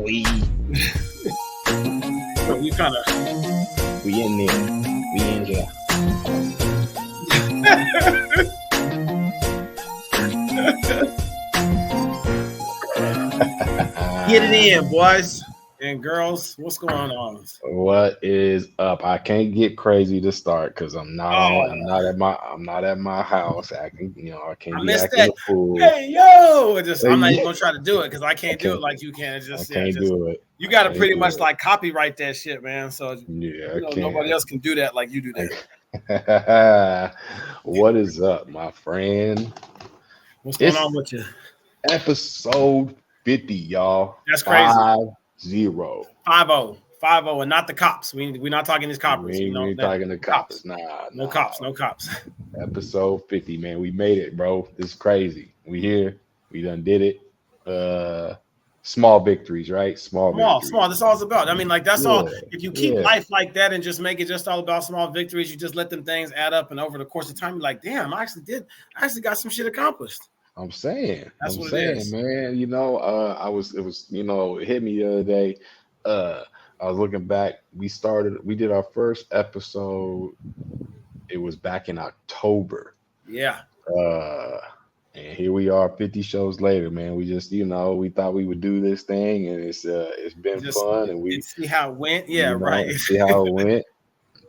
We We kind of we in there. We in there. get it in, boys and girls. What's going on? What is up? I can't get crazy to start because I'm not Oh, on. I'm not at my house acting. I can't I be missed acting that. a fool. Hey, yo! I'm not even Yeah, gonna try to do it because I I can't do it can't. like you can. It's I just can't do it. you I got to can't pretty do much like copyright that shit, man. So it. Yeah, I nobody can't. else can do that like you do that. What is up, my friend? What's going It's on with you? episode 50, y'all. That's crazy. 50. 50, and not the cops. We're not talking these coppers. We ain't That talking to cops. cops. Nah. No cops. No cops. Episode 50, man. We made it, bro. This is crazy. We here. We done did it. Small victories, right? Small victories. Small. That's all it's about. I mean, like that's all. Yeah. If you keep Yeah. life like that and just make it just all about small victories, you just let them things add up, and over the course of time, you're like, damn, I actually got some shit accomplished. I'm saying. That's I'm what it saying, is. man. It was, it hit me the other day. I was looking back. We did our first episode. It was back in October. Yeah. And here we are 50 shows later, man. We just, we thought we would do this thing, and it's been Just fun, and and see how it went. Yeah, right. see how it went.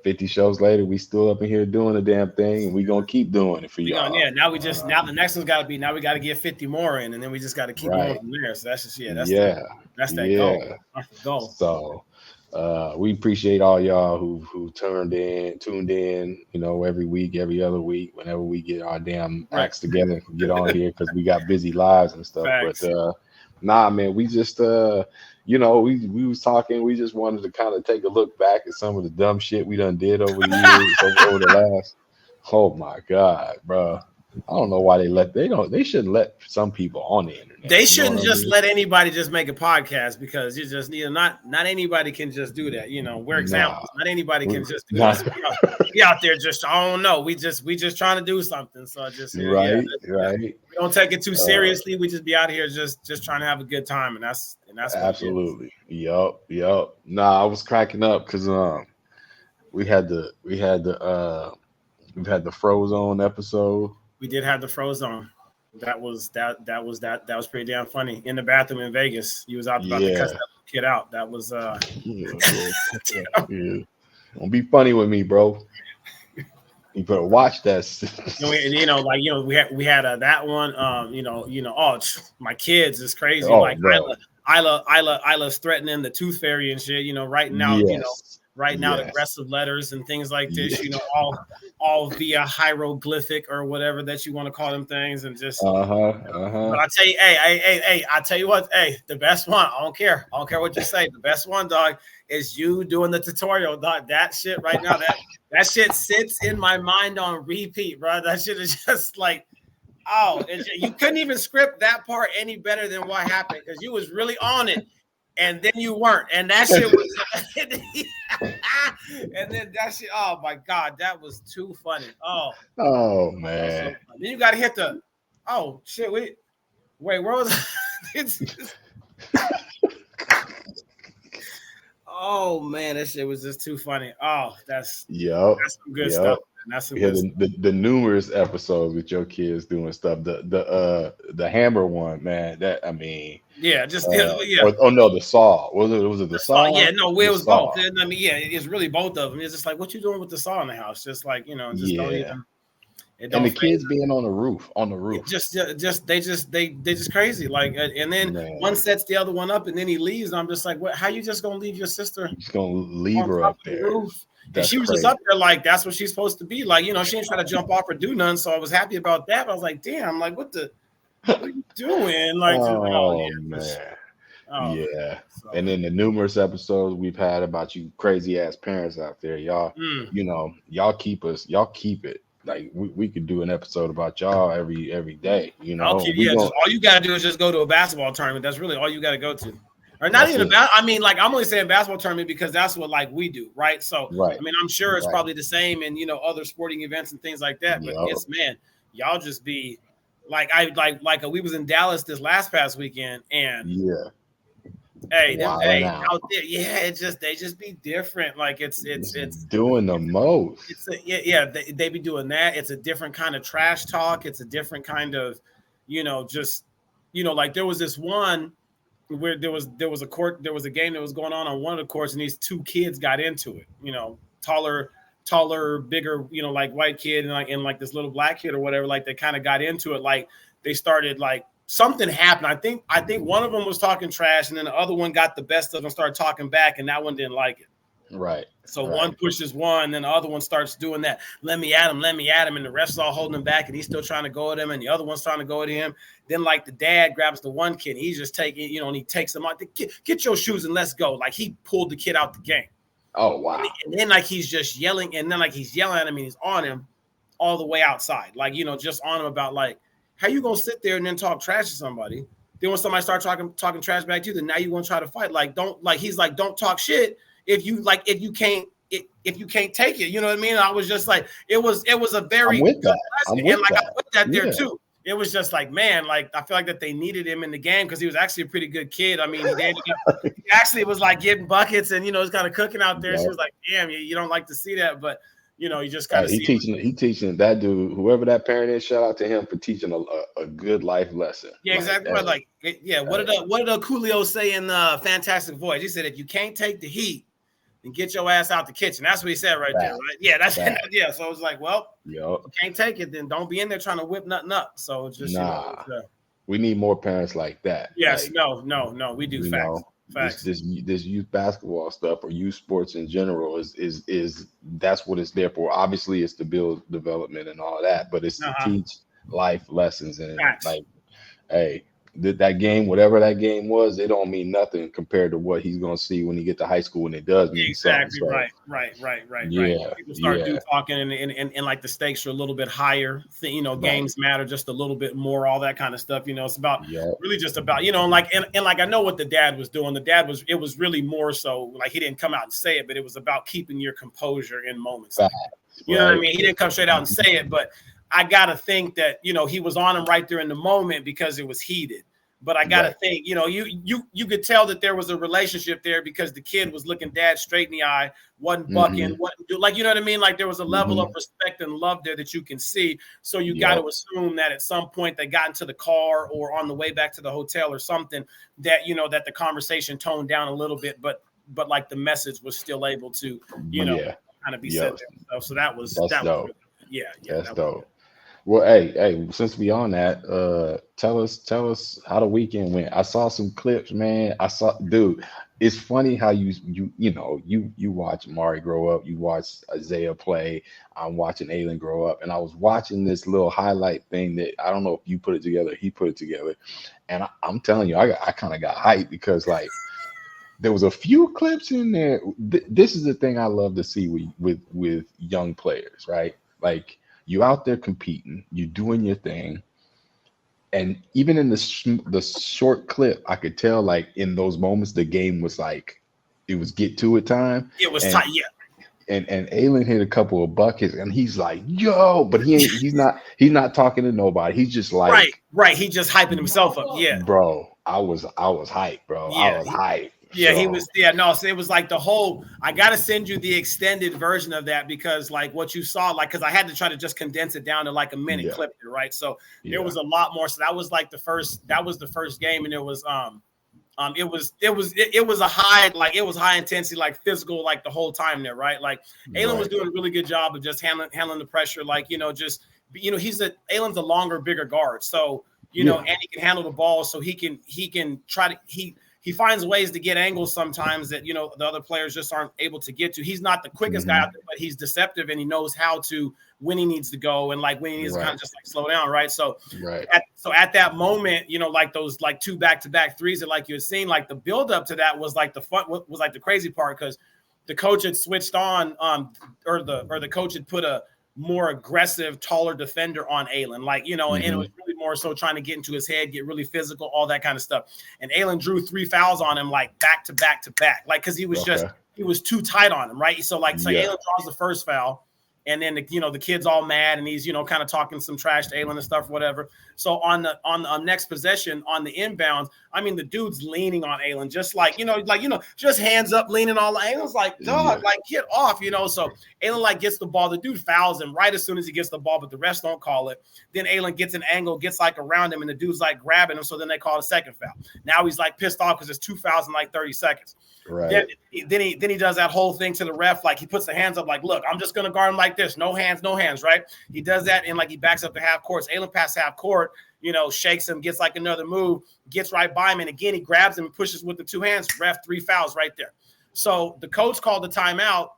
50 shows later, we still up in here doing the damn thing, and we gonna keep doing it for y'all. Now the next one's got to be, now we got to get 50 more in, and then we just got to keep going Right. from there. So that's just that's that Yeah. goal. That's the goal. So we appreciate all y'all who tuned in, every week, every other week, whenever we get our damn acts together and get on here because we got busy lives and stuff. Facts. But nah, man, we just we was talking, we just wanted to kind of take a look back at some of the dumb shit we done did over the years, over the last. Oh my God, bro. I don't know why they shouldn't let some people on the internet. They shouldn't just let anybody just make a podcast, because you just not anybody can just do that. We're examples. Not anybody can just do that. We out there just, I don't know. We just trying to do something. So just right. We don't take it too seriously. We just be out here just trying to have a good time, and that's absolutely. Yup. Nah, I was cracking up because we've had the Frozone episode. We did have the Frozone. That was pretty damn funny. In the bathroom in Vegas, you was out about to cuss that kid out. That was Yeah. Don't be funny with me, bro. You better watch that. We had that one. My kids is crazy. Oh, like bro. Isla's threatening the tooth fairy and shit. Writing out aggressive letters and things like this. Yes. All via hieroglyphic or whatever that you want to call them things, and just. But I tell you, I tell you what, the best one. I don't care what you say. The best one, dog, is you doing the tutorial, dog. That shit right now, that shit sits in my mind on repeat, bro. That shit is just like, you couldn't even script that part any better than what happened, because you was really on it, and then you weren't, and that shit was, and then that shit. Oh my God, that was too funny. Oh man. So then you got to hit the. Oh shit! Wait, where was it? Oh man, that shit was just too funny. Oh, that's some good stuff. That's some good stuff. The numerous episodes with your kids doing stuff. The hammer one, man. That, I mean. Yeah, the saw. Was it the saw? Yeah, no, it was both. I mean, yeah, it's really both of them. It's just like, what you doing with the saw in the house? Just like, don't even. And the kids being on the roof. They just crazy. Like, and then one sets the other one up, and then he leaves. And I'm just like, what? How you just gonna leave your sister? He's gonna leave her up there. Roof? And she was just up there, like, that's what she's supposed to be. Like, she ain't trying to jump off or do nothing. So I was happy about that. But I was like, damn, like, what are you doing? Like, man. Yeah. So. And then the numerous episodes we've had about you crazy ass parents out there, y'all. Y'all keep it. Like, we could do an episode about y'all every day. All you gotta do is just go to a basketball tournament. That's really all you gotta go to. Or not even about. I mean, like, I'm only saying basketball tournament because that's what, like, we do, right? So, I mean, I'm sure it's probably the same in other sporting events and things like that. But it's, man, y'all just be like, we was in Dallas this past weekend, and Hey, out there, yeah, they just be different. Like it's doing the most. They be doing that. It's a different kind of trash talk. It's a different kind of, just like there was this one where there was a game that was going on one of the courts, and these two kids got into it. Taller, bigger, like white kid and like this little black kid or whatever. Like they kind of got into it. Like they started like. Something happened. I think one of them was talking trash, and then the other one got the best of them, started talking back, and that one didn't like it. Right. So one pushes one, and then the other one starts doing that. Let me at him, and the ref's all holding him back, and he's still trying to go at him, and the other one's trying to go at him. Then like the dad grabs the one kid, and he's just taking, and he takes him out. Get your shoes and let's go. Like he pulled the kid out the game. Oh wow. And then like he's just yelling, and then like he's yelling at him, and he's on him all the way outside. Like just on him about like. How you gonna sit there and then talk trash to somebody? Then when somebody starts talking trash back to you, then now you want to try to fight. Like he's like, don't talk shit if you can't take it. You know what I mean? I was just like, it was a very good lesson. I put that there too. It was just like, man, like I feel like that they needed him in the game because he was actually a pretty good kid. I mean, he actually was like getting buckets and he's kind of cooking out there. She was like, damn, you don't like to see that, but. You just kind of he teaching that dude, whoever that parent is. Shout out to him for teaching a good life lesson. Yeah, exactly. What did Coolio say in Fantastic Voyage? He said, "If you can't take the heat, then get your ass out the kitchen." That's what he said right there, right? Yeah, that's yeah. So I was like, well, if you can't take it, then don't be in there trying to whip nothing up. So it's just we need more parents like that. Yes, no, we do facts. Facts. This youth basketball stuff or youth sports in general is that's what it's there for. Obviously, it's to build development and all that, but it's to teach life lessons. And like, hey, that game, whatever that game was, it don't mean nothing compared to what he's gonna see when he get to high school, and it does mean something. So, right. Yeah, people start talking, and like the stakes are a little bit higher. Games matter just a little bit more. All that kind of stuff. It's about really just about and like I know what the dad was doing. It was really more so like he didn't come out and say it, but it was about keeping your composure in moments. You know what I mean? He didn't come straight out and say it, but I gotta think that he was on him right there in the moment because it was heated. But I gotta think, you could tell that there was a relationship there because the kid was looking dad straight in the eye, wasn't bucking, like you know what I mean? Like there was a level of respect and love there that you can see. So you got to assume that at some point they got into the car or on the way back to the hotel or something that that the conversation toned down a little bit, but like the message was still able to kind of be said there. So that's dope. That's dope. Well, hey, since we on that, tell us how the weekend went. I saw some clips, man. Dude, it's funny how you watch Mari grow up, you watch Isaiah play. I'm watching Aylin grow up, and I was watching this little highlight thing that I don't know if you put it together, he put it together, and I'm telling you, I kind of got hyped because like there was a few clips in there. This is the thing I love to see with young players, right? Like. You out there competing, you doing your thing, and even in the short clip, I could tell like in those moments the game was like it was get to it time. It was tight, yeah. And Aylin hit a couple of buckets, and he's like, "Yo!" But he's not talking to nobody. He's just like right. He just hyping himself up, yeah. Bro, I was hyped, bro. I was hyped. Yeah, he was. Yeah, no. So it was like the whole. I gotta send you the extended version of that because, like, what you saw, like, because I had to try to just condense it down to like a minute clip, right? So there was a lot more. So that was like the first. That was the first game, and it was it was a high, like it was high intensity, like physical, like the whole time there, right? Like Aylin was doing a really good job of just handling the pressure, like just Aylin's a longer, bigger guard, so and he can handle the ball, so he can try to he finds ways to get angles sometimes that, the other players just aren't able to get to. He's not the quickest guy out there, but he's deceptive and he knows how to, when he needs to go and like when he needs to kind of just like slow down. Right. So, at that moment, like those like two back-to-back threes that like you had seen, like the build up to that was like the fun, was like the crazy part because the coach had switched on or the coach had put a more aggressive, taller defender on Aylin, like, and it was really more so trying to get into his head, get really physical, all that kind of stuff. And Aylin drew 3 fouls on him, like back to back to back, like, cause he was he was too tight on him. Right. So Aylin draws the first foul And then the kid's all mad, and he's kind of talking some trash to Aylin and stuff, whatever. So on the next possession on the inbounds, I mean, the dude's leaning on Aylin, just just hands up, leaning on Aylin's like, dog, like get off, So Aylin gets the ball, the dude fouls him right as soon as he gets the ball, but the refs don't call it. Then Aylin gets an angle, gets around him, and the dude's grabbing him. So then they call a second foul. Now he's pissed off because there's 2 fouls in 30 seconds. Right. Then he does that whole thing to the ref, he puts the hands up, look, I'm just gonna guard him like this, no hands, right? He does that and he backs up to half court. So Aylin past half court, shakes him, gets another move, gets right by him, and again he grabs him and pushes with the 2 hands. Ref, 3 fouls right there. So the coach called the timeout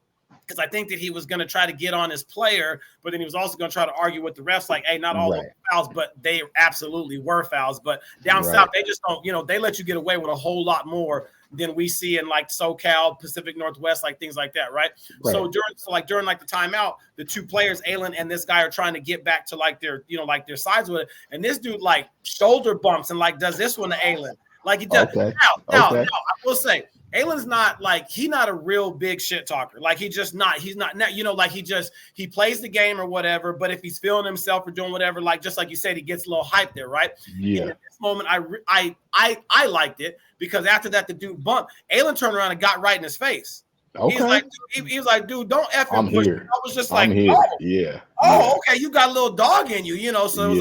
because I think that he was going to try to get on his player, but then he was also going to try to argue with the refs, hey, not all those fouls, but they absolutely were fouls. But down south, they just don't, they let you get away with a whole lot more than we see in SoCal, Pacific Northwest, things like that, right? So during the timeout, the 2 players, Aylin and this guy, are trying to get back to their sides with it, and this dude shoulder bumps and does this one to Aylin, he does. Okay. Now, I will say, Aylin's not he's not a real big shit talker. He's not, he plays the game or whatever, but if he's feeling himself or doing whatever, just like you said, he gets a little hype there, right? Yeah. And at this moment, I liked it because after that, the dude bumped. Aylin turned around and got right in his face. Okay. He was like, dude, don't F him. I'm here. I was just I'm here. Yeah. Okay, you got a little dog in you, So it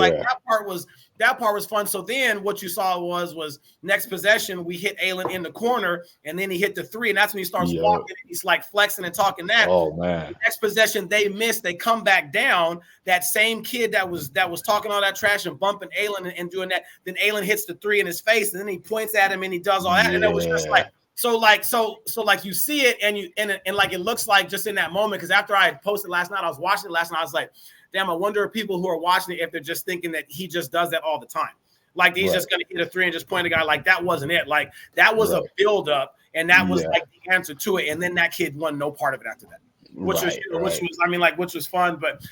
was that part was fun. So then what you saw was next possession, we hit Aylin in the corner, and then he hit the 3, and that's when he starts walking, and he's flexing and talking that. Oh man. The next possession they missed, they come back down. That same kid that was talking all that trash and bumping Aylin and doing that, then Aylin hits the 3 in his face, and then he points at him and he does all that, and it was just so you see it and it looks just in that moment, because after I had posted last night, I was watching it last night, I was like, damn, I wonder if people who are watching it, if they're just thinking that he just does that all the time. He's just going to hit a 3 and just point a guy, that wasn't it. That was a build-up, and that was the answer to it. And then that kid won no part of it after that, which was fun. But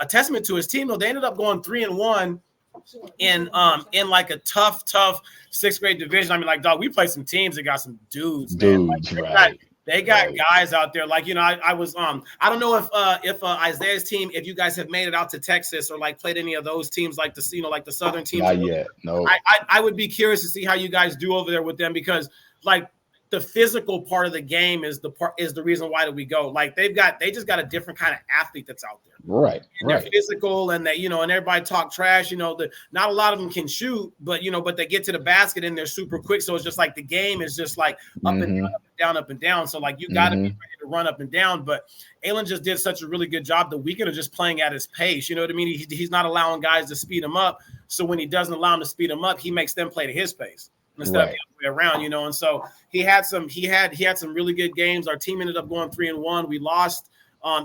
a testament to his team, though. They ended up going 3-1 in a tough 6th grade division. Dog, we played some teams that got some dudes. They got guys out there. I was I don't know if Isaiah's team, if you guys have made it out to Texas or played any of those teams, the Southern teams. Not yet. No. I would be curious to see how you guys do over there with them, because the physical part of the game is the reason why do we go. They just got a different kind of athlete that's out there. Right. And they're physical, and they, and everybody talk trash, not a lot of them can shoot, but but they get to the basket and they're super quick. So it's just the game is just up and down, up and down. So you got to be ready to run up and down. But Aylin just did such a really good job the weekend of just playing at his pace. You know what I mean? He's not allowing guys to speed him up. So when he doesn't allow him to speed him up, he makes them play to his pace instead of the other way around, And so he had some really good games. Our team ended up going 3-1. We lost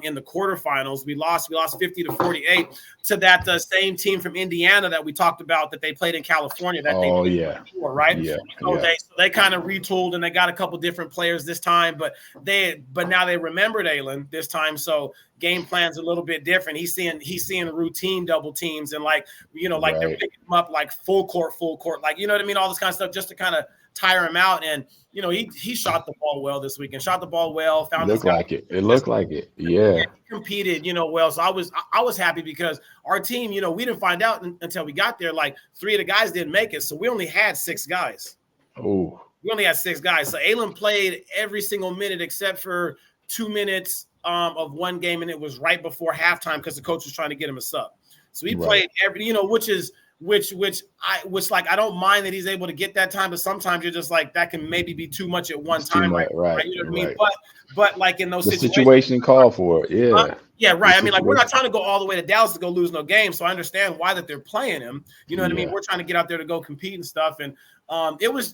in the quarterfinals. We lost 50-48 to that same team from Indiana that we talked about that they played in California. Before, right? Yeah. So they kind of retooled, and they got a couple different players this time, but now they remembered Aylin this time. So game plan's a little bit different. He's seeing routine double teams and they're picking him up full court, you know what I mean? All this kind of stuff just to kind of tire him out. And he shot the ball well this weekend. Shot the ball well. Found it looked like it. Yeah. He competed, well. So I was happy because our team, we didn't find out until we got there. 3 of the guys didn't make it, so we only had 6 guys. Oh. We only had 6 guys. So Aylin played every single minute except for 2 minutes of one game, and it was right before halftime because the coach was trying to get him a sub. So he played every, which I don't mind that he's able to get that time, but sometimes you're just that can maybe be too much at one time, right? You know what I mean? But in those situations, situation call for it, right. We're not trying to go all the way to Dallas to go lose no game, so I understand why that they're playing him. You know what I mean? We're trying to get out there to go compete and stuff, and it was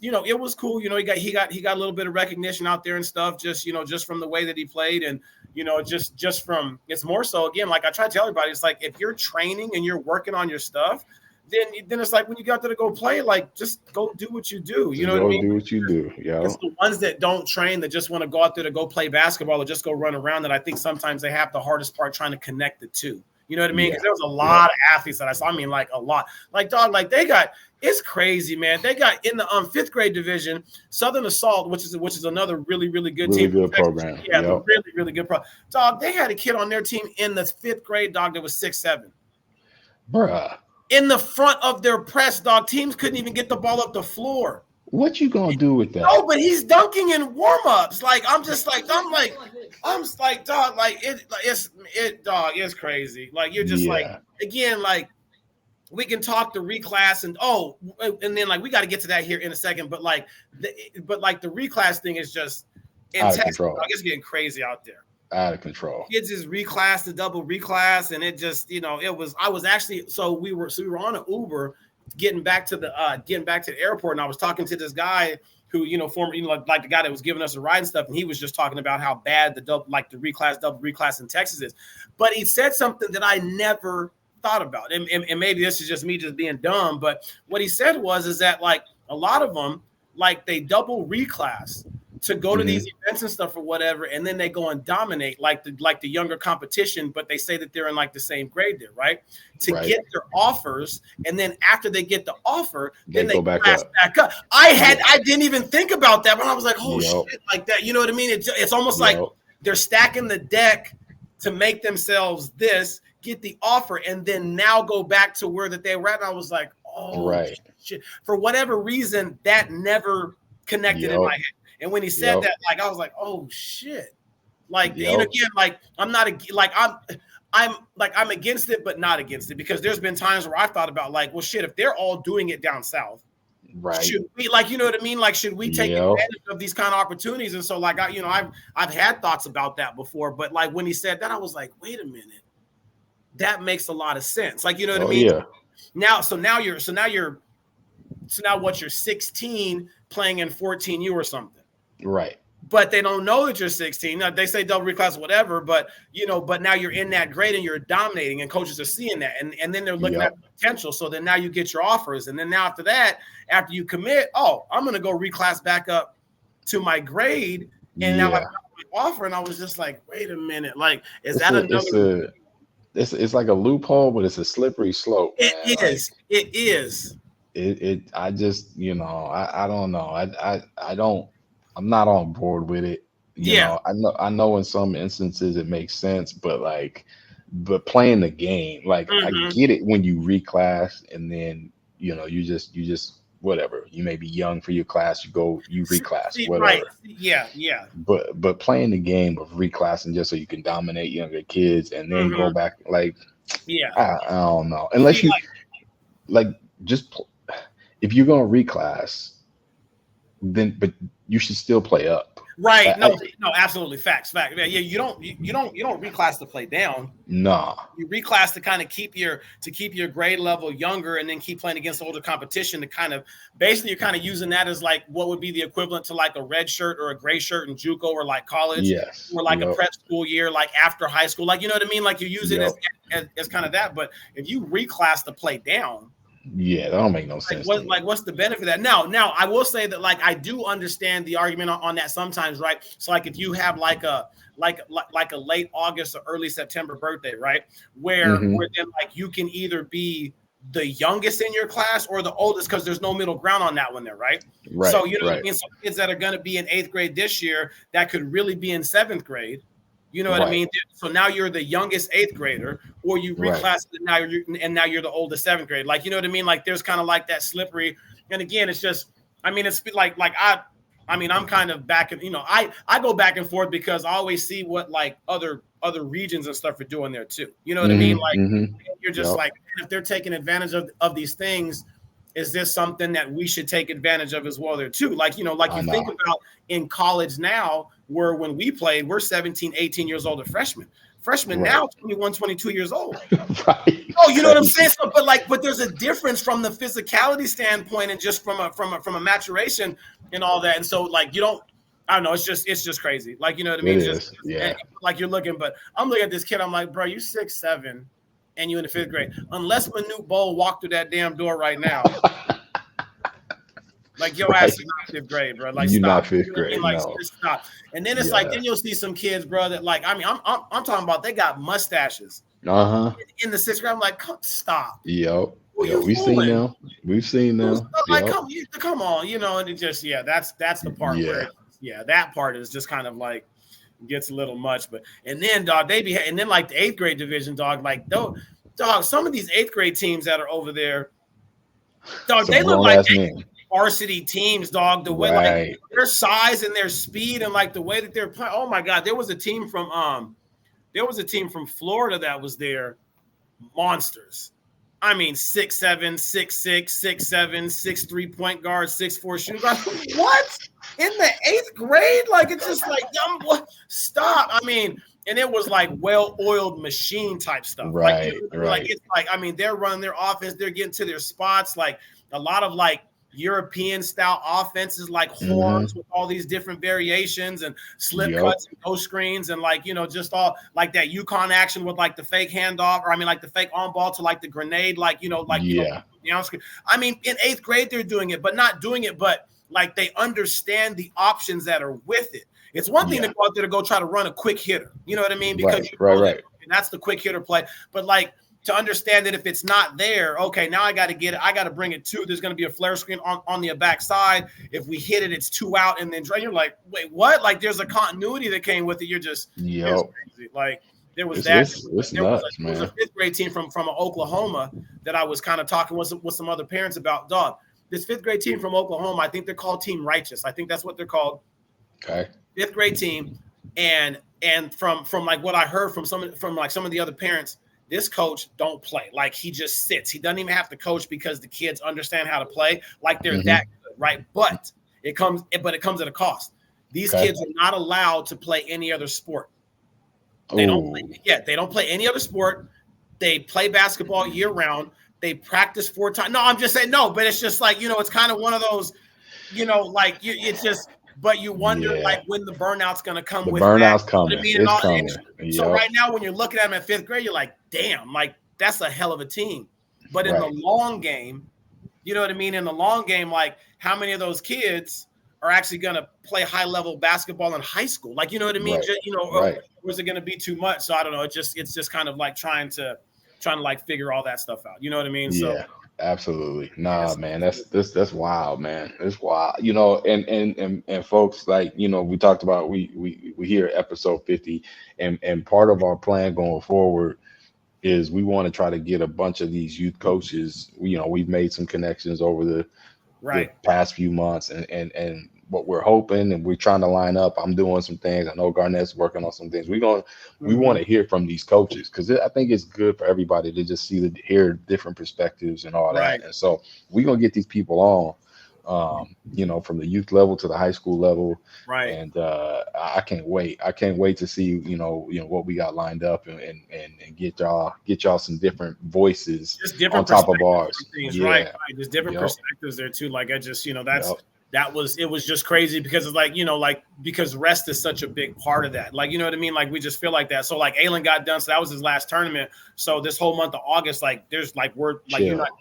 cool. He got a little bit of recognition out there and stuff, just from the way that he played, and just from, it's more so again, I try to tell everybody, it's if you're training and you're working on your stuff, then it's when you got there to go play, just go do what you do. You know what I mean? Do what you do. Yeah. It's the ones that don't train, that just want to go out there to go play basketball or just go run around, that I think sometimes they have the hardest part trying to connect the two. You know what I mean? Because there was a lot of athletes that I saw. A lot. Dog, they got It's crazy, man. They got in the 5th grade division, Southern Assault, which is another really good really team. good program. Yeah, the really good program. Dog, they had a kid on their team in the 5th grade, dog, that was 6'7". Bruh. In the front of their press, dog. Teams couldn't even get the ball up the floor. What you gonna do with that? No, but he's dunking in warm-ups. Like, I'm like, dog, like dog, it's crazy. Like, you're just like, again, like, we can talk the reclass and then like we got to get to that here in a second. But like the reclass thing is just in Texas, dog, it's getting crazy out there. Out of control. Kids is reclass to double reclass, and it just, I was actually we were on an Uber getting back to the airport, and I was talking to this guy who, former, like the guy that was giving us a ride and stuff, and he was just talking about how bad the double reclass in Texas is. But he said something that I never thought about, and maybe this is just me just being dumb, but what he said is that like a lot of them, like, they double reclass to go to these events and stuff or whatever, and then they go and dominate like the younger competition, but they say that they're in like the same grade there, right? To get their offers, and then after they get the offer, then they go back up. I didn't even think about that, but I was like, oh shit, like that. You know what I mean? It's almost like they're stacking the deck to make themselves get the offer, and then now go back to where that they were at. And I was like, oh shit. For whatever reason, that never connected in my head. And when he said that, like, I was like, oh shit. Like, again, like, I'm against it, but not against it, because there's been times where I thought about, like, well, shit, if they're all doing it down south, right? Should we, like, you know what I mean? Like, should we take advantage of these kind of opportunities? And so, like, I've had thoughts about that before, but like when he said that, I was like, wait a minute, that makes a lot of sense. Like, you know what I mean? Yeah. Now what, you're 16 playing in 14U or something. Right. But they don't know that you're 16. Now, they say double reclass, whatever, but but now you're in that grade and you're dominating, and coaches are seeing that, and then they're looking at the potential. So then now you get your offers, and then now after that, after you commit, I'm going to go reclass back up to my grade, and now I got my offer, and I was just like, wait a minute, like, is that another? It's like a loophole, but it's a slippery slope. It is. It is. I just, I don't know. I'm not on board with it. You know, I know in some instances it makes sense, but playing the game, like, I get it when you reclass and then, you just whatever. You may be young for your class, you reclass, whatever. Right. Yeah. But playing the game of reclassing just so you can dominate younger kids and then go back, like, I don't know. Unless you if you're gonna reclass, then but you should still play up. Right. No, absolutely. Facts. Yeah, you don't reclass to play down. No. You reclass to kind of keep your grade level younger, and then keep playing against older competition to kind of, basically you're kind of using that as like what would be the equivalent to like a red shirt or a gray shirt in JUCO or like college. Yes. Or like a prep school year, like after high school. Like, you know what I mean? Like, you use it as kind of that. But if you reclass to play down, that don't make no sense. What's the benefit of that? Now, I will say that, like, I do understand the argument on that sometimes, right? So, like, if you have like a late August or early September birthday, right, where then, like, you can either be the youngest in your class or the oldest, because there's no middle ground on that one there, right? Right. So, you know what I mean? So kids that are going to be in 8th grade this year that could really be in 7th grade. You know what I mean? So now you're the youngest 8th grader, or you reclass and now you're the oldest 7th grade. Like, you know what I mean? Like, there's kind of like that slippery. And again, it's just, I mean, it's like I'm kind of back and, I go back and forth, because I always see what like other regions and stuff are doing there too. You know what I mean? Like, you're just like, if they're taking advantage of these things, is this something that we should take advantage of as well there too? Like, you think about in college now, where when we played, we're 17, 18 years old, a freshman. Freshmen now, 21, 22 years old. Right. Oh, you know what I'm saying? So, but there's a difference from the physicality standpoint, and just from a maturation and all that. And so, like, I don't know. It's just crazy. Like, you know what I mean? Like, you're looking, but I'm looking at this kid. I'm like, bro, you 6'7", and you in the 5th grade. Unless Manute Bol walked through that damn door right now. Like, your ass is not 5th grade, bro. Like, you're stop. not 5th grade. Like, stop. And then it's like, then you'll see some kids, bro, that, like, I mean, I'm talking about, they got mustaches. In the 6th grade, I'm like, stop. Yep. We've seen them. We've seen them. Like, come on, and it just, that's the part where, that part is just kind of like gets a little much. But and then dog, and then like the 8th grade division, dog, like dog, some of these 8th grade teams that are over there, dog, they look like varsity teams, dog. The way like their size and their speed and like the way that they're playing. Oh my God, there was a team from Florida that was there, monsters. I mean, 6'7", 6'6", 6'7", 6'3" point guard, 6'4" shooting guard. What? In the 8th grade? Like, it's just like, stop. I mean, and it was like well-oiled machine type stuff. Right, Like, it's like, I mean, they're running their offense. They're getting to their spots. Like, a lot of, like, European-style offenses, like horns with all these different variations and slip cuts and go screens and, like, just all, like, that UConn action with, like, the fake handoff, or, I mean, like, the fake on-ball to, like, the grenade, like, down screen. I mean, in 8th grade, they're doing it, but not doing it, but like they understand the options that are with it. It's one thing to go out there to go try to run a quick hitter. You know what I mean? Because right. And that's the quick hitter play. But like to understand that if it's not there, okay, now I got to get it. I got to bring it to. There's going to be a flare screen on the back side. If we hit it, it's 2 out, and then you're like, wait, what? Like there's a continuity that came with it. You're just crazy. Like there was there was a 5th grade team from Oklahoma that I was kind of talking with some other parents about. Dog. This 5th grade team from Oklahoma, I think they're called Team Righteous. I think that's what they're called. Okay. 5th grade team, and from like what I heard from some of the other parents, this coach don't play. Like he just sits. He doesn't even have to coach because the kids understand how to play. Like they're that good, right? But it comes at a cost. These kids are not allowed to play any other sport. They don't play any other sport. They play basketball year round. They practice 4 times. No, I'm just saying no, but it's just like, it's kind of one of those, like it's just, but you wonder like when the burnout's going to come with burnout's that. coming. It's coming. So right now, when you're looking at them at 5th grade, you're like, damn, like that's a hell of a team. But in the long game, you know what I mean? In the long game, like how many of those kids are actually going to play high level basketball in high school? Like, you know what I mean? Or is it going to be too much? So I don't know. It's just kind of like trying to like figure all that stuff out. You know what I mean? Yeah, absolutely. Nah, man, that's wild, man. It's wild. And folks, like, we talked about we hear episode 50, and part of our plan going forward is we want to try to get a bunch of these youth coaches. We've made some connections over the past few months, and what we're hoping, and we're trying to line up. I'm doing some things. I know Garnett's working on some things. We want to hear from these coaches, because I think it's good for everybody to just hear different perspectives and all that. And so we're gonna get these people on, from the youth level to the high school level. Right. And I can't wait. I can't wait to see what we got lined up and get y'all some different voices, just different on top of ours. Right. There's different perspectives there too. Like I just that's. It was just crazy because it's like, because rest is such a big part of that. Like, you know what I mean? Like we just feel like that. So like Aylin got done. So that was his last tournament. So this whole month of August, like there's like, you're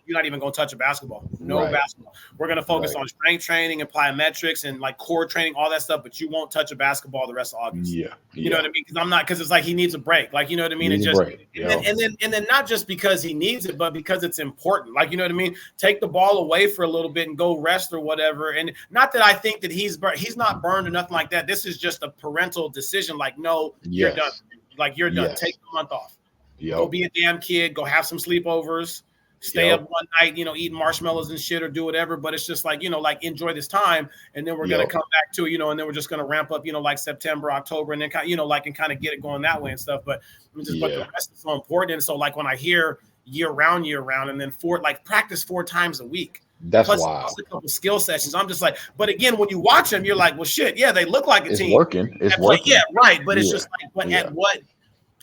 not even going to touch a basketball. No basketball. We're going to focus on strength training and plyometrics and like core training, all that stuff. But you won't touch a basketball the rest of August. You know what I mean? Because it's like, he needs a break. Like, you know what I mean? And just, and then not just because he needs it, but because it's important. Like, you know what I mean? Take the ball away for a little bit and go rest or whatever. And not that I think that he's not burned or nothing like that. This is just a parental decision. Like, no, you're done. Like, you're done. Take the month off. Go be a damn kid. Go have some sleepovers. Stay up one night, eating marshmallows and shit or do whatever. But it's just like, like enjoy this time. And then we're going to come back to, and then we're just going to ramp up, like September, October, and then kind of get it going that way and stuff. But but the rest is so important. And so like when I hear year round, and then practice 4 times a week. That's wild. A couple skill sessions. I'm just like, but again, when you watch them, you're like, well, shit, yeah, they look like a team. It's working. Yeah, right. But it's just like, but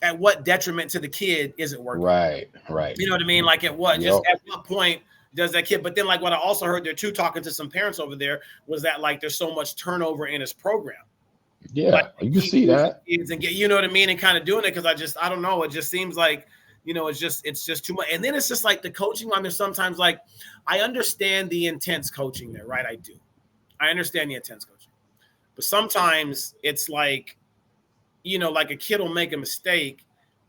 at what detriment to the kid is it working? Right. You know what I mean? Like at what? Just at what point does that kid? But then, like what I also heard there too, talking to some parents over there, was that like there's so much turnover in his program. Yeah, like, you can see that. Kids and you know what I mean, and kind of doing it because I don't know. It just seems like. It's just too much. And then it's just like the coaching on there sometimes, like I understand the intense coaching there, right? I do. I understand the intense coaching. But sometimes it's like, like a kid will make a mistake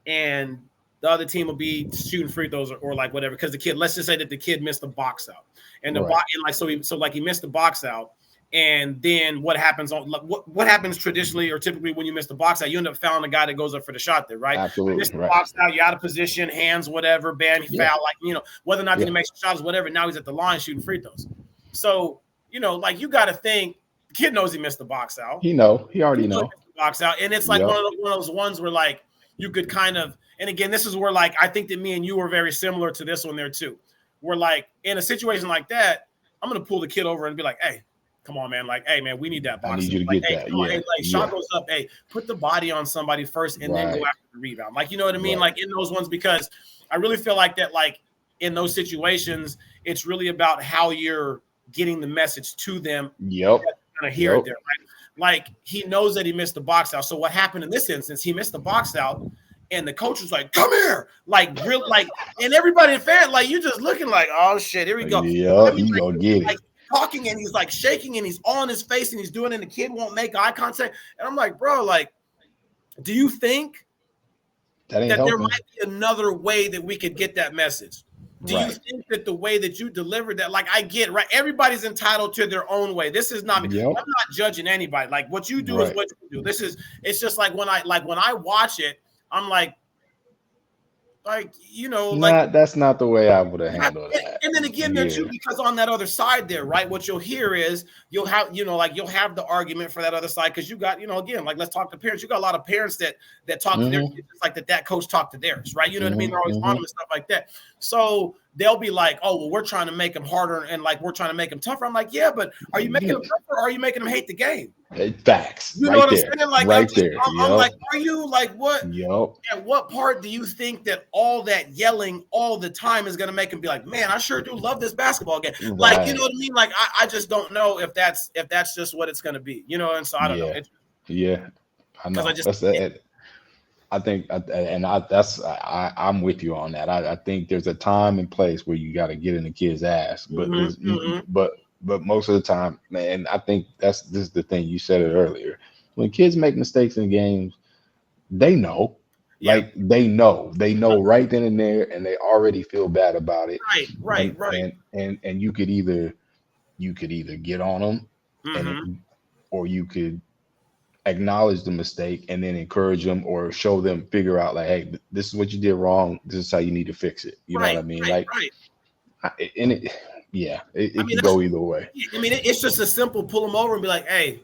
and the other team will be shooting free throws or like whatever. Because the kid, let's just say that the kid missed the box out, and the box, and like so he missed the box out. And then what happens what happens traditionally or typically when you miss the box out, you end up fouling the guy that goes up for the shot there, right? Absolutely. Miss the box out, you're out of position, hands, whatever, bam, he foul, like, whether or not he makes shots, whatever. Now he's at the line shooting free throws. So, like you got to think the kid knows he missed the box out. He already knows the box out. And it's like one of those ones where like you could kind of, and again, this is where like I think that me and you were very similar to this one there too. We're like in a situation like that, I'm gonna pull the kid over and be like, hey, come on, man. Like, hey, man, we need that box. I need you to get that. Hey, shot goes up. Hey, put the body on somebody first and then go after the rebound. Like, you know what I mean? Like in those ones, because I really feel like that, like in those situations, it's really about how you're getting the message to them. Yep. Kind of hear it there, right? Like he knows that he missed the box out. So what happened in this instance, he missed the box out. And the coach was like, come here. Like, real, like, and everybody in fan, like, you just looking like, oh shit, here we go. Yeah, you gonna get it. Like, talking and he's like shaking and he's on his face and he's doing it and the kid won't make eye contact. And I'm like, bro, like, do you think that there might be another way that we could get that message? Do you think that the way that you delivered that, like I get, right? Everybody's entitled to their own way. This is not me. I'm not judging anybody. Like what you do is what you do. It's just like when I watch it, I'm like, that's not the way I would have handled that. And then again, there too, because on that other side there, right? What you'll hear is you'll have the argument for that other side because you got, again, like let's talk to parents. You got a lot of parents that talk to their kids like that coach talked to theirs, right? You know what I mean? They're always on them and stuff like that. So they'll be like, oh, well, we're trying to make them harder and like we're trying to make them tougher. I'm like, yeah, but are you making them tougher or are you making them hate the game? Facts. You know what I'm saying? Like right there. I'm like, are you like what? Yep. At what part do you think that all that yelling all the time is going to make them be like, man, I sure do love this basketball game. Right. Like, you know what I mean? Like, I just don't know if that's just what it's going to be, And so I don't know. I know. I think, I'm with you on that. I think there's a time and place where you got to get in the kid's ass, but but most of the time, man, I think this is the thing. You said it earlier. When kids make mistakes in games, they know. Yeah. Like they know right then and there, and they already feel bad about it. Right. And you could either get on them, or you could acknowledge the mistake and then encourage them or show them, figure out like, hey, this is what you did wrong. This is how you need to fix it. You know what I mean? It can go either way. I mean, it's just a simple pull them over and be like, hey,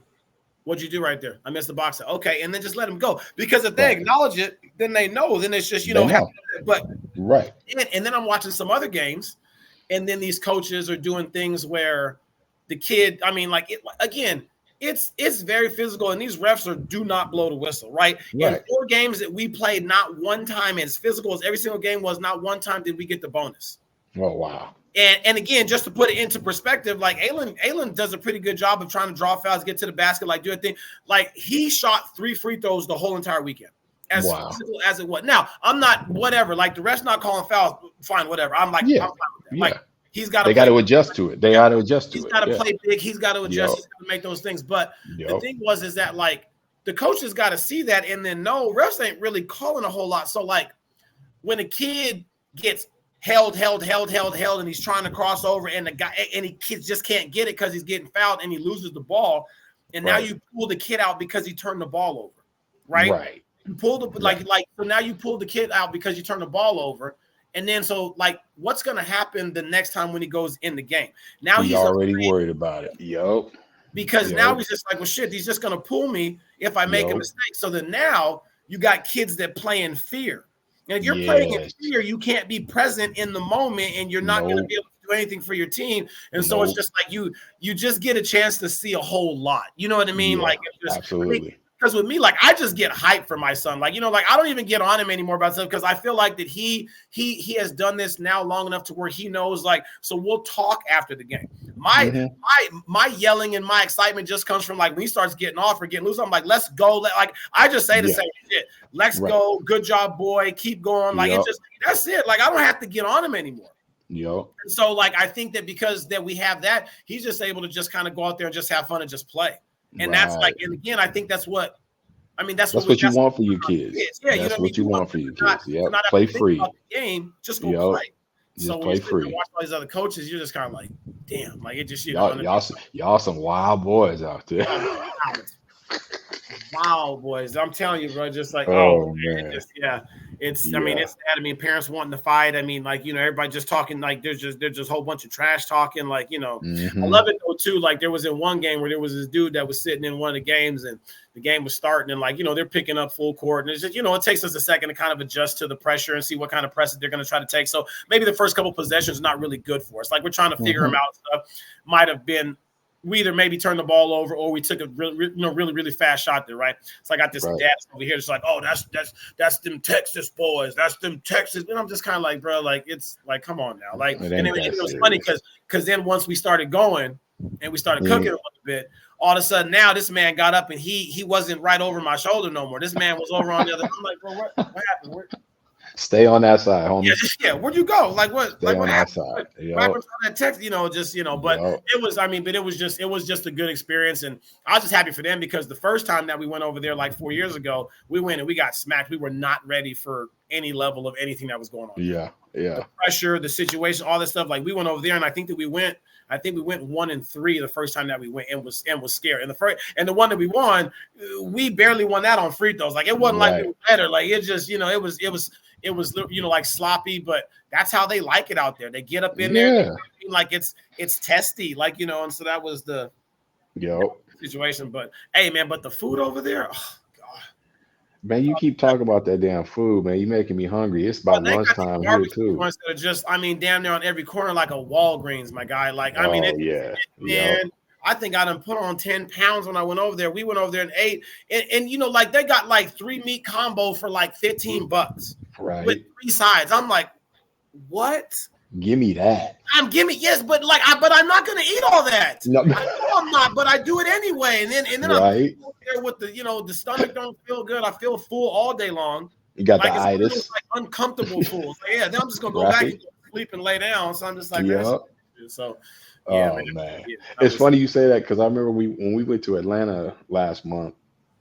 what'd you do right there? I missed the box. Okay. And then just let them go. Because if they acknowledge it, then they know. Then it's just, but and then I'm watching some other games, and then these coaches are doing things where the kid, I mean, like again, it's very physical, and these refs do not blow the whistle, right? In 4 games that we played, not one time, as physical as every single game was, not one time did we get the bonus. Oh, wow. And again, just to put it into perspective, like Aylin does a pretty good job of trying to draw fouls, get to the basket, like do a thing. Like he shot 3 free throws the whole entire weekend, as physical as it was. Now, I'm not whatever. Like the refs not calling fouls, fine, whatever. I'm like, I'm fine with that. Like he's got to. They got to adjust to it. They got to adjust to it. He's got to play big. He's got to adjust. He's got to make those things. But the thing is that like the coaches got to see that, and then no, refs ain't really calling a whole lot. So like when a kid gets held, and he's trying to cross over, and the guy and he kids just can't get it because he's getting fouled and he loses the ball, and now you pull the kid out because he turned the ball over, right? You pull the so now you pull the kid out because you turn the ball over, and then so like what's going to happen the next time when he goes in the game? Now he's already worried about it. Because now he's just like, well, shit, he's just going to pull me if I make a mistake. So then now you got kids that play in fear. And if you're playing in fear, you can't be present in the moment, and you're not going to be able to do anything for your team. And so it's just like you just get a chance to see a whole lot. You know what I mean? Yeah, like it's just, absolutely. Because with me, like I just get hyped for my son. Like, like I don't even get on him anymore about stuff because I feel like that he has done this now long enough to where he knows, like, so we'll talk after the game. My yelling and my excitement just comes from like when he starts getting off or getting loose. I'm like, let's go. Like I just say the same shit. Let's go. Good job, boy. Keep going. Like it just that's it. Like I don't have to get on him anymore. And so like I think that because that we have that, he's just able to just kind of go out there and just have fun and just play. And that's like, and again, I think that's what I mean, that's what you want for your kids. Yeah, that's what you want for your kids. Yeah, not play free. The game, just go play. Just play free. Watch all these other coaches, you're just kind of like, damn, like it just y'all some wild boys out there. Wow, boys! I'm telling you, bro. Just like, man. It's. I mean, it's that. I mean, parents wanting to fight. I mean, like, everybody just talking. Like, there's just a whole bunch of trash talking. Like, I love it though too. Like, there was in one game where there was this dude that was sitting in one of the games, and the game was starting, and like, they're picking up full court, and it's just, it takes us a second to kind of adjust to the pressure and see what kind of pressure they're going to try to take. So maybe the first couple possessions are not really good for us. Like, we're trying to figure them out. Stuff might have been. We either maybe turned the ball over or we took a really fast shot there, right? So I got this dad over here, just like, oh, that's them Texas boys, that's them Texas. And I'm just kind of like, bro, like it's like, come on now, like. And it was funny because then once we started going and we started cooking a little bit, all of a sudden now this man got up and he wasn't right over my shoulder no more. This man was over on the other. I'm like, bro, what happened? Stay on that side, homie. Yeah. Where'd you go? Like what? Stay like on what that happened? side. What happened on that text? But it was. I mean, but it was just a good experience, and I was just happy for them because the first time that we went over there, like 4 years ago, we went and we got smacked. We were not ready for any level of anything that was going on. Yeah. The pressure, the situation, all this stuff. Like we went over there, and I think we went 1-3 the first time that we went and was scared. And the one that we won, we barely won that on free throws. Like it wasn't like we were better. Like it just, it was like sloppy, but that's how they like it out there. They get up in there, like it's testy, like and so that was the situation. But hey, man, but the food over there, oh god, man, you keep talking about that damn food, man. You making me hungry. It's about lunchtime here too. That are just, I mean, damn near on every corner, like a Walgreens, my guy. Like, I mean, man. I think I done put on 10 pounds when I went over there. We went over there and ate, and like they got like 3 meat combo for like $15, right? With 3 sides. I'm like, what? Give me that. Yes, but I'm not gonna eat all that. No. I know I'm not, but I do it anyway. And then right. I'm there with the stomach don't feel good. I feel full all day long. You got the itis. It's like uncomfortable full. So then I'm just gonna go back and sleep and lay down. So I'm just like, so. Yeah, man. It's funny you say that because I remember when we went to Atlanta last month,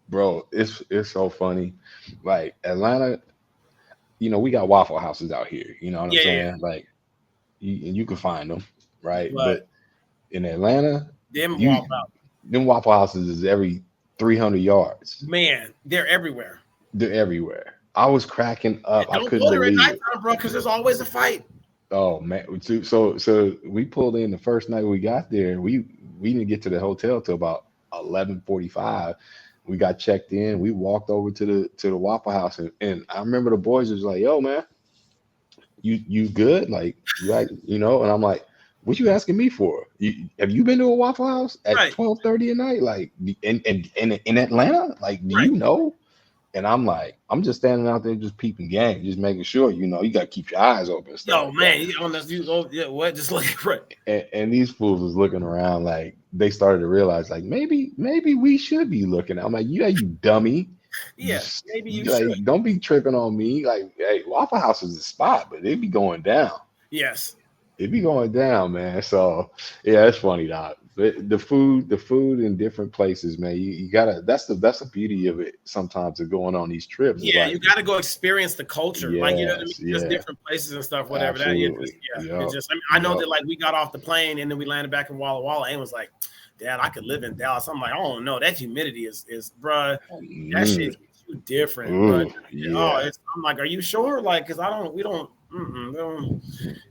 bro. It's so funny. Like Atlanta, we got Waffle Houses out here. You know what I'm saying? Yeah. Like, you can find them, right? But in Atlanta, them Waffle Houses is every 300 yards. Man, they're everywhere. I was cracking up. I couldn't believe it, nighttime, bro, because there's always a fight. Oh man! So we pulled in the first night we got there. We didn't get to the hotel till about 11:45. We got checked in. We walked over to the Waffle House, and I remember the boys was like, "Yo, man, you good? Like, you like, And I'm like, "What you asking me for? Have you been to a Waffle House at 12:30 at night? Like, in Atlanta? Like, do you know?" And I'm like, I'm just standing out there just peeping game, just making sure, you got to keep your eyes open. Yo, man, what? Just looking right. And these fools was looking around like they started to realize, like, maybe we should be looking. I'm like, you dummy. Yeah, maybe you like, should. Don't be tripping on me. Like, hey, Waffle House is a spot, but it be going down. Yes. It be going down, man. So, yeah, it's funny, Doc. The food in different places, man. You gotta. That's the beauty of it. Sometimes of going on these trips. Yeah, you gotta go experience the culture, like what I mean, just different places and stuff, whatever. Absolutely. I know that like we got off the plane and then we landed back in Walla Walla and was like, Dad, I could live in Dallas. I'm like, I don't know. That humidity is, bruh. That shit is too different. I'm like, are you sure? Like, because we don't.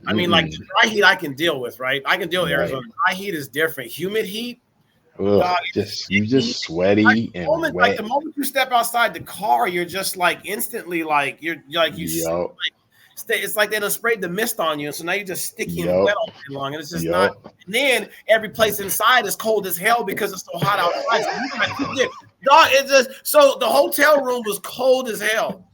I mean, like dry heat I can deal with, right? I can deal with Arizona. Dry heat is different. Humid heat, you just sweaty like, and wet. Like the moment you step outside the car, you're just like instantly like it's like they done sprayed the mist on you, so now you're just sticky and wet all day long, and it's just not. And then every place inside is cold as hell because it's so hot outside. So the hotel room was cold as hell.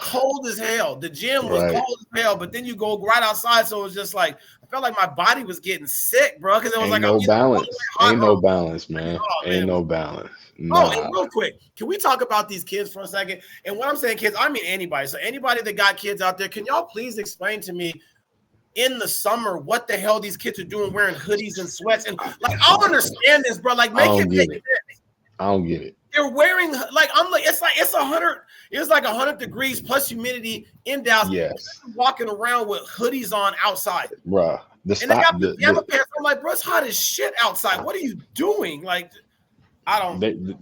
Cold as hell. The gym was cold as hell, but then you go right outside, so it was just like I felt like my body was getting sick, bro. Because it was no balance. Ain't no balance, man. Ain't no balance. Nah. Oh, and real quick, can we talk about these kids for a second? And when I'm saying kids, I mean anybody. So anybody that got kids out there, can y'all please explain to me in the summer what the hell these kids are doing wearing hoodies and sweats? And like, I'll understand this, bro. Like, make it make sense. I don't get it. They're wearing like it's like 100 degrees plus humidity in Dallas. Yes. Walking around with hoodies on outside, bruh. They got pajama pants. I'm like, bro, it's hot as shit outside. What are you doing? Like, I don't.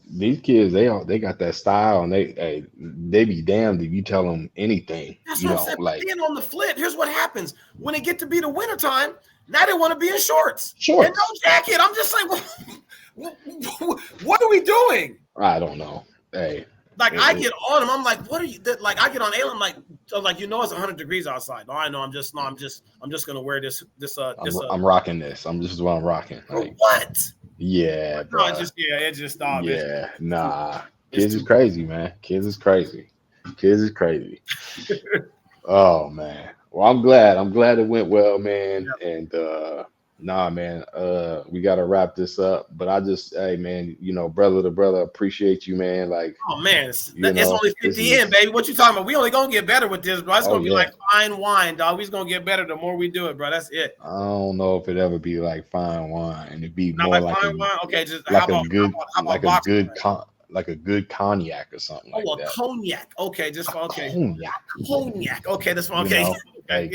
These kids, they got that style, and they be damned if you tell them anything. That's what I'm saying. Like, being on the flip, here's what happens when it get to be the wintertime. Now they want to be in shorts and no jacket. I'm just like, what are we doing? I don't know. Hey, like I get on them. I'm like, what are you? Like I get on Alien. I'm like, it's 100 degrees outside. No, I know. I'm just gonna wear this. I'm rocking this. This is what I'm rocking. Like, what? Yeah, bro. It just stopped. Yeah, nah. Kids is crazy, man. Kids is crazy. Oh man. Well, I'm glad it went well, man. Yep. And nah, man. We gotta wrap this up. But hey, man. Brother to brother, appreciate you, man. Like, oh man, it's only 50 in, baby. What you talking about? We only gonna get better with this, bro. It's gonna be like fine wine, dog. We's gonna get better the more we do it, bro. That's it. I don't know if it ever be like fine wine. It'd be not more like fine wine. Okay, just like a good cognac or something like that. Oh, cognac. Okay, just okay. Cognac. Okay, that's fine. Okay. Okay.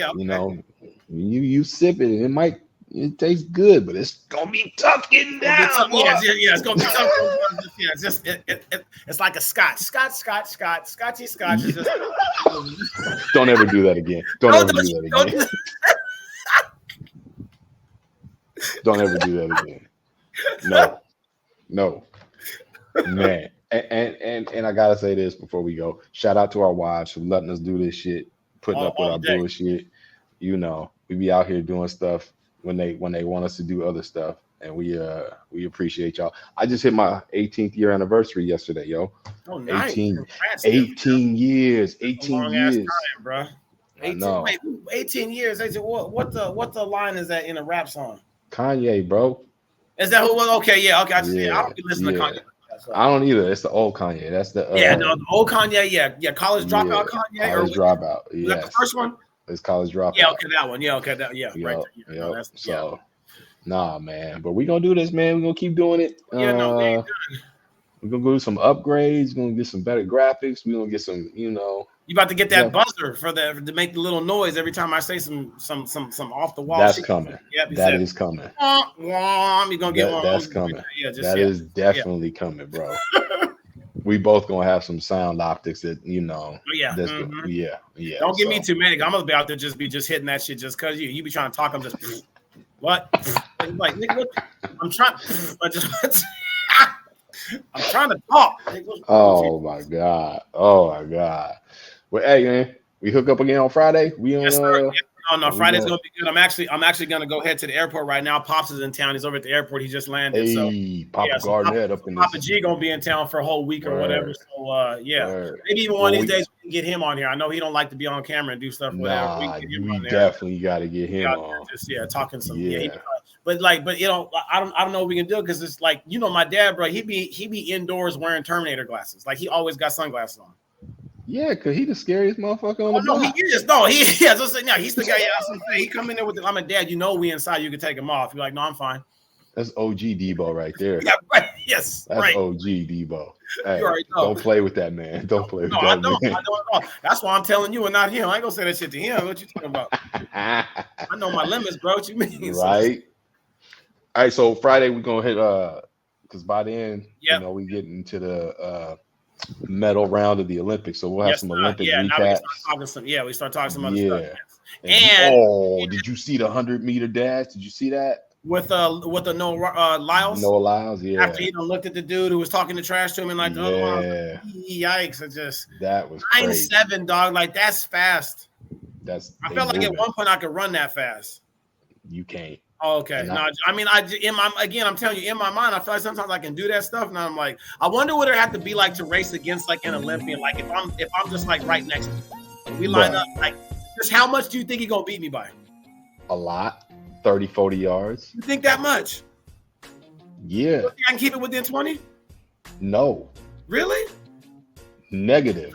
You sip it, and it tastes good, but it's gonna be tough getting down. It's gonna be tough. It's like a scotchy scotch. It's just, don't ever do that again. Don't ever do that again. No. Man, and I gotta say this before we go. Shout out to our wives for letting us do this shit, putting up with our bullshit. We be out here doing stuff when they want us to do other stuff, and we appreciate y'all. I just hit my 18th year anniversary yesterday, yo. Oh, nice. 18 years. 18 years, time, bro. 18 years. What the line is that in a rap song? Kanye, bro. Is that who was? Okay, yeah, okay. I don't be listening to Kanye. I don't either. It's the old Kanye. That's the the old Kanye. Yeah. College dropout Kanye. College dropout. Was that the first one? It's college dropout. Yeah, okay, that one. Yeah, okay, that. Yeah, yep, right. Yep. So, nah, man. But we gonna do this, man. We gonna keep doing it. We're gonna do some upgrades. We're gonna get some better graphics. We're gonna get some, You about to get that buzzer to make the little noise every time I say some off the wall. That's coming. Yep, that is coming. You're gonna get one. That's coming. That is definitely coming, bro. We both gonna have some sound optics that Yeah. Yeah. Don't give me too many. I'm gonna be out there just hitting that shit just cause you be trying to talk. I'm just what? Like nigga, I'm trying. I'm trying to talk. Oh my god. Well, hey man, we hook up again on Friday. We on. Yes, sir. No, Friday's gonna be good. I'm actually gonna go head to the airport right now. Pops is in town. He's over at the airport. He just landed. Hey, Papa Garnett up in Papa G gonna be in town for a whole week or whatever. So maybe even one of these days we can get him on here. I know he don't like to be on camera and do stuff. Nah, we definitely got to get him on. Just talking some. But I don't know what we can do because it's like my dad, bro. He be indoors wearing Terminator glasses. Like he always got sunglasses on. Yeah, because he's the scariest motherfucker on the block. He is. No, he's the guy. He come in there with I'm a dad. We inside. You can take him off. You're like, no, I'm fine. That's OG Debo right there. Yeah, right. Yes, that's right. OG Debo. Hey, don't play with that man. Don't play with that man. I don't. That's why I'm telling you and not him. I ain't gonna say that shit to him. What you talking about? I know my limits, bro. What you mean? Right. All right. So Friday we're gonna hit because by then we get into the medal round of the Olympics, so we'll have some Olympic recaps. We start talking some other stuff. And did you see the 100-meter dash? Did you see that with the Noah Lyles? Noah Lyles, yeah. After he looked at the dude who was talking the trash to him and like, yikes! It just that was 9.7, dog. Like that's fast. I felt like at one point I could run that fast. You can't. Oh, okay. No, I'm telling you, in my mind, I feel like sometimes I can do that stuff. And I'm like, I wonder what it have to be like to race against like an Olympian. Like if I'm just like right next to him, we line up. Like, just how much do you think he gonna beat me by? A lot, 30, 40 yards. You think that much? Yeah. You think I can keep it within 20? No. Really? Negative.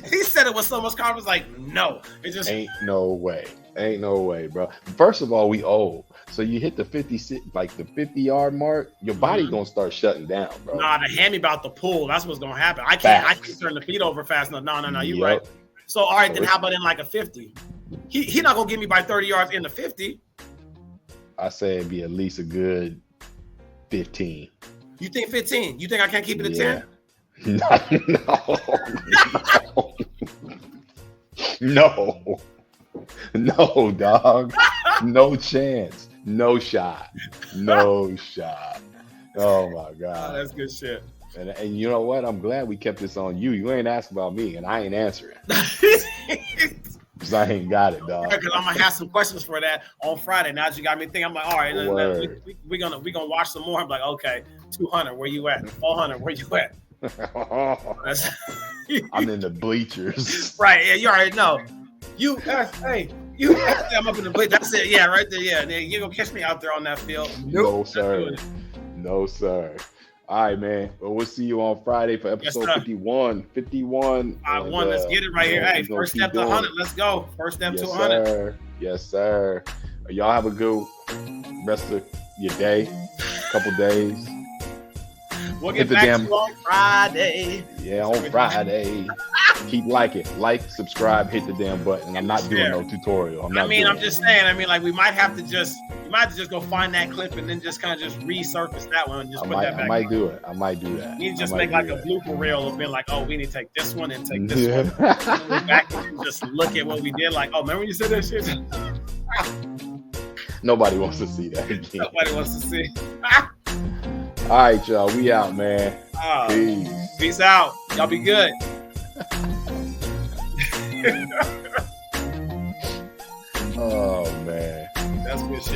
He said said it with so much confidence. Like, no, it just ain't no way. Ain't no way, bro. First of all, we old. So you hit the 50-yard mark, your body gonna start shutting down, bro. Nah, the hammy about to pull. That's what's gonna happen. I can't turn the feet over fast enough. No, you're right. So all right, then how about in like a 50? He not gonna get me by 30 yards in the 50. I say it'd be at least a good 15. You think 15? You think I can't keep it at 10? No. No, dog. No chance. No shot. No shot. Oh my God. Oh, that's good shit. And you know what? I'm glad we kept this on you. You ain't asking about me, and I ain't answering. Because I ain't got it, dog. Because I'm gonna have some questions for that on Friday. Now that you got me thinking, I'm like, all right, we're gonna watch some more. I'm like, okay, 200, where you at? 400, where you at? I'm in the bleachers. Right? Yeah, you already know. I'm up in the bleachers. That's it. Yeah, right there. Yeah, you gonna catch me out there on that field? No, sir. No, sir. All right, man. Well, we'll see you on Friday for episode 51. 51. 51. Let's get it right here. Hey, first step to 100. Let's go. First step to 100. Sir. Yes, sir. Y'all have a good rest of your day. Couple days. We'll get back to you on Friday. Yeah, on Friday. Keep liking. Like, subscribe, hit the damn button. I'm not doing no tutorial. I'm just saying. Like, we might have to just go find that clip and then just kind of just resurface that one and just put that back. I might do it. I might do that. You need to just make like a blooper reel of being like, oh, we need to take this one and take this one. And we're back and just look at what we did. Like, oh, remember when you said that shit? Nobody wants to see that again. Nobody wants to see. All right, y'all. We out, man. Peace. Peace out. Y'all be good. Oh, man. That's good shit.